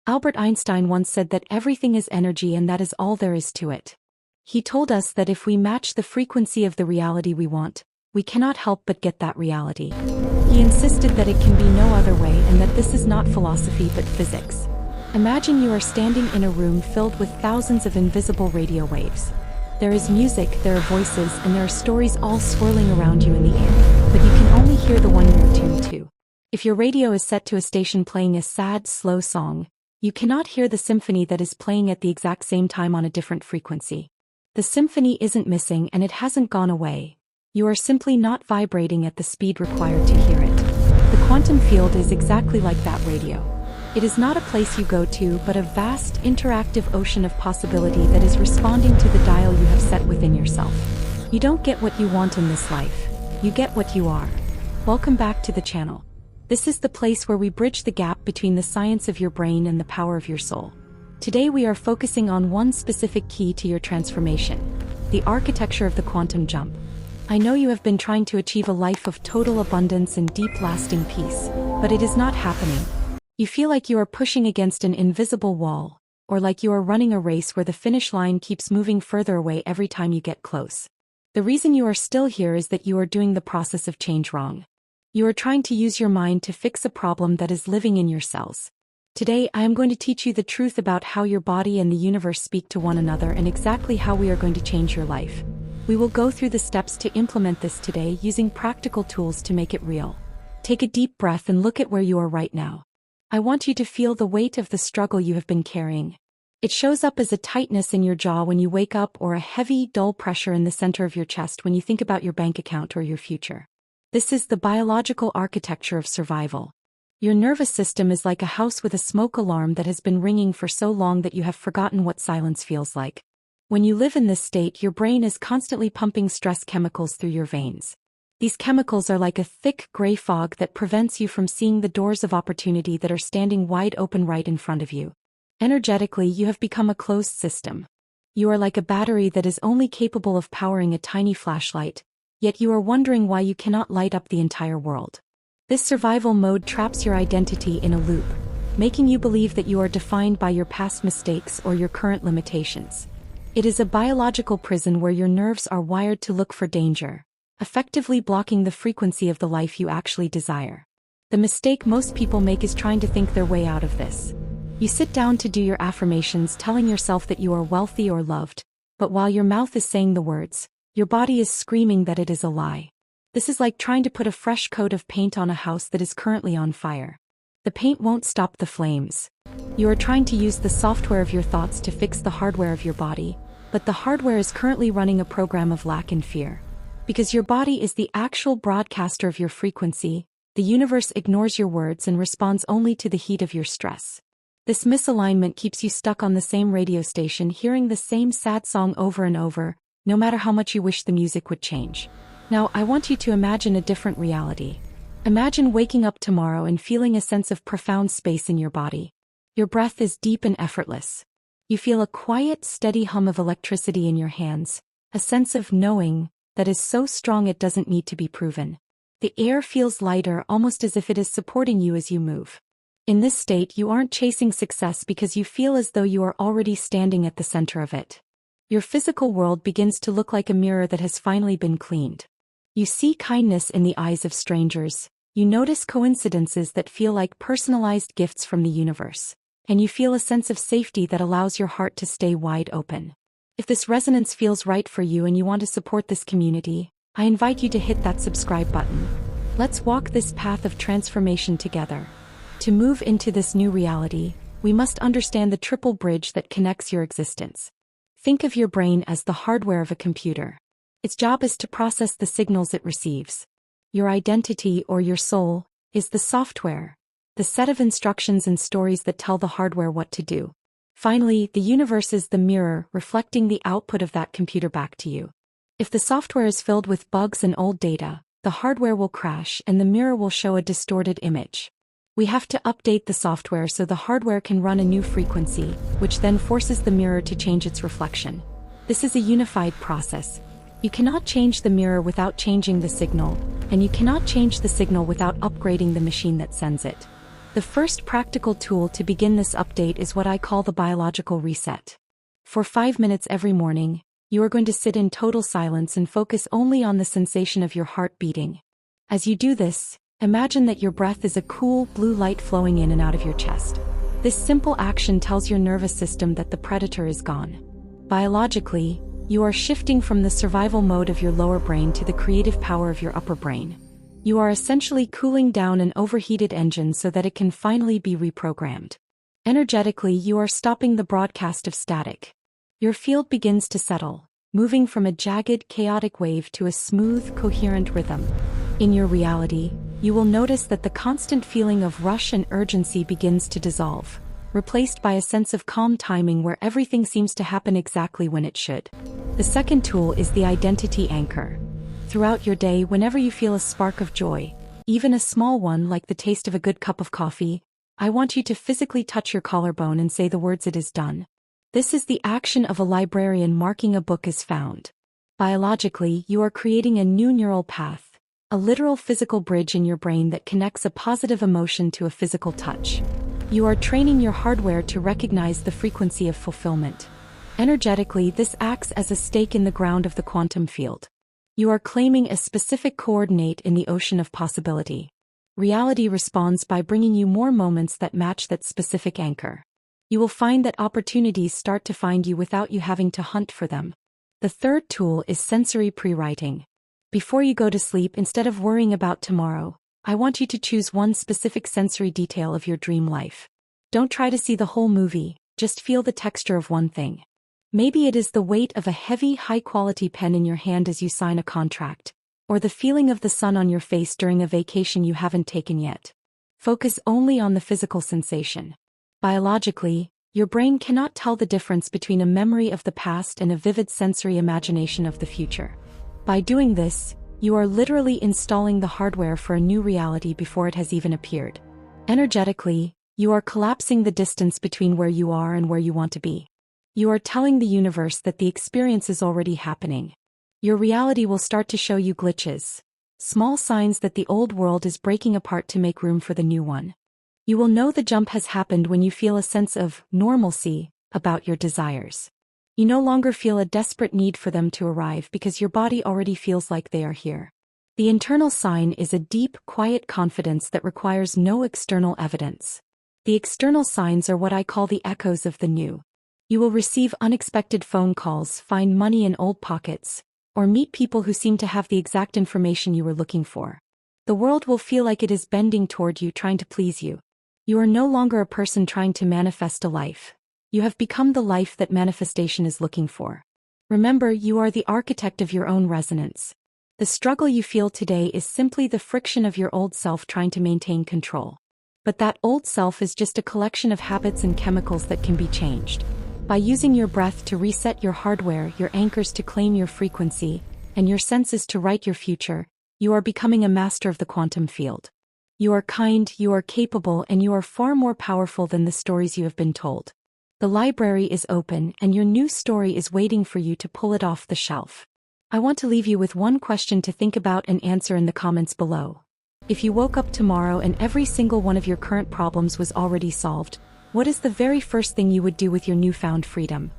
Albert Einstein once said that everything is energy and that is all there is to it. He told us that if we match the frequency of the reality we want, we cannot help but get that reality. He insisted that it can be no other way and that this is not philosophy but physics. Imagine you are standing in a room filled with thousands of invisible radio waves. There is music, there are voices, and there are stories all swirling around you in the air, but you can only hear the one you're tuned to. If your radio is set to a station playing a sad, slow song, you cannot hear the symphony that is playing at the exact same time on a different frequency. The symphony isn't missing and it hasn't gone away. You are simply not vibrating at the speed required to hear it. The quantum field is exactly like that radio. It is not a place you go to, but a vast, interactive ocean of possibility that is responding to the dial you have set within yourself. You don't get what you want in this life. You get what you are. Welcome back to the channel. This is the place where we bridge the gap between the science of your brain and the power of your soul. Today we are focusing on one specific key to your transformation: the architecture of the quantum jump. I know you have been trying to achieve a life of total abundance and deep lasting peace, but it is not happening. You feel like you are pushing against an invisible wall, or like you are running a race where the finish line keeps moving further away every time you get close. The reason you are still here is that you are doing the process of change wrong. You are trying to use your mind to fix a problem that is living in your cells. Today I am going to teach you the truth about how your body and the universe speak to one another and exactly how we are going to change your life. We will go through the steps to implement this today using practical tools to make it real. Take a deep breath and look at where you are right now. I want you to feel the weight of the struggle you have been carrying. It shows up as a tightness in your jaw when you wake up, or a heavy, dull pressure in the center of your chest when you think about your bank account or your future. This is the biological architecture of survival. Your nervous system is like a house with a smoke alarm that has been ringing for so long that you have forgotten what silence feels like. When you live in this state, your brain is constantly pumping stress chemicals through your veins. These chemicals are like a thick, gray fog that prevents you from seeing the doors of opportunity that are standing wide open right in front of you. Energetically, you have become a closed system. You are like a battery that is only capable of powering a tiny flashlight, yet you are wondering why you cannot light up the entire world. This survival mode traps your identity in a loop, making you believe that you are defined by your past mistakes or your current limitations. It is a biological prison where your nerves are wired to look for danger, effectively blocking the frequency of the life you actually desire. The mistake most people make is trying to think their way out of this. You sit down to do your affirmations, telling yourself that you are wealthy or loved, but while your mouth is saying the words, your body is screaming that it is a lie. This is like trying to put a fresh coat of paint on a house that is currently on fire. The paint won't stop the flames. You are trying to use the software of your thoughts to fix the hardware of your body, but the hardware is currently running a program of lack and fear. Because your body is the actual broadcaster of your frequency, the universe ignores your words and responds only to the heat of your stress. This misalignment keeps you stuck on the same radio station, hearing the same sad song over and over, no matter how much you wish the music would change. Now, I want you to imagine a different reality. Imagine waking up tomorrow and feeling a sense of profound space in your body. Your breath is deep and effortless. You feel a quiet, steady hum of electricity in your hands, a sense of knowing that is so strong it doesn't need to be proven. The air feels lighter, almost as if it is supporting you as you move. In this state, you aren't chasing success because you feel as though you are already standing at the center of it. Your physical world begins to look like a mirror that has finally been cleaned. You see kindness in the eyes of strangers, you notice coincidences that feel like personalized gifts from the universe, and you feel a sense of safety that allows your heart to stay wide open. If this resonance feels right for you and you want to support this community, I invite you to hit that subscribe button. Let's walk this path of transformation together. To move into this new reality, we must understand the triple bridge that connects your existence. Think of your brain as the hardware of a computer. Its job is to process the signals it receives. Your identity, or your soul, is the software, the set of instructions and stories that tell the hardware what to do. Finally, the universe is the mirror, reflecting the output of that computer back to you. If the software is filled with bugs and old data, the hardware will crash and the mirror will show a distorted image. We have to update the software so the hardware can run a new frequency, which then forces the mirror to change its reflection. This is a unified process. You cannot change the mirror without changing the signal, and you cannot change the signal without upgrading the machine that sends it. The first practical tool to begin this update is what I call the biological reset. For 5 minutes every morning, you are going to sit in total silence and focus only on the sensation of your heart beating. As you do this, imagine that your breath is a cool blue light flowing in and out of your chest. This simple action tells your nervous system that the predator is gone. Biologically, you are shifting from the survival mode of your lower brain to the creative power of your upper brain. You are essentially cooling down an overheated engine so that it can finally be reprogrammed. Energetically, you are stopping the broadcast of static. Your field begins to settle, moving from a jagged, chaotic wave to a smooth, coherent rhythm. In your reality, you will notice that the constant feeling of rush and urgency begins to dissolve, replaced by a sense of calm timing where everything seems to happen exactly when it should. The second tool is the identity anchor. Throughout your day, whenever you feel a spark of joy, even a small one like the taste of a good cup of coffee, I want you to physically touch your collarbone and say the words "it is done." This is the action of a librarian marking a book as found. Biologically, you are creating a new neural path, a literal physical bridge in your brain that connects a positive emotion to a physical touch. You are training your hardware to recognize the frequency of fulfillment. Energetically, this acts as a stake in the ground of the quantum field. You are claiming a specific coordinate in the ocean of possibility. Reality responds by bringing you more moments that match that specific anchor. You will find that opportunities start to find you without you having to hunt for them. The third tool is sensory pre-writing. Before you go to sleep, instead of worrying about tomorrow, I want you to choose one specific sensory detail of your dream life. Don't try to see the whole movie, just feel the texture of one thing. Maybe it is the weight of a heavy, high-quality pen in your hand as you sign a contract, or the feeling of the sun on your face during a vacation you haven't taken yet. Focus only on the physical sensation. Biologically, your brain cannot tell the difference between a memory of the past and a vivid sensory imagination of the future. By doing this, you are literally installing the hardware for a new reality before it has even appeared. Energetically, you are collapsing the distance between where you are and where you want to be. You are telling the universe that the experience is already happening. Your reality will start to show you glitches, small signs that the old world is breaking apart to make room for the new one. You will know the jump has happened when you feel a sense of normalcy about your desires. You no longer feel a desperate need for them to arrive because your body already feels like they are here. The internal sign is a deep, quiet confidence that requires no external evidence. The external signs are what I call the echoes of the new. You will receive unexpected phone calls, find money in old pockets, or meet people who seem to have the exact information you were looking for. The world will feel like it is bending toward you, trying to please you. You are no longer a person trying to manifest a life. You have become the life that manifestation is looking for. Remember, you are the architect of your own resonance. The struggle you feel today is simply the friction of your old self trying to maintain control. But that old self is just a collection of habits and chemicals that can be changed. By using your breath to reset your hardware, your anchors to claim your frequency, and your senses to write your future, you are becoming a master of the quantum field. You are kind, you are capable, and you are far more powerful than the stories you have been told. The library is open, and your new story is waiting for you to pull it off the shelf. I want to leave you with one question to think about and answer in the comments below. If you woke up tomorrow and every single one of your current problems was already solved, what is the very first thing you would do with your newfound freedom?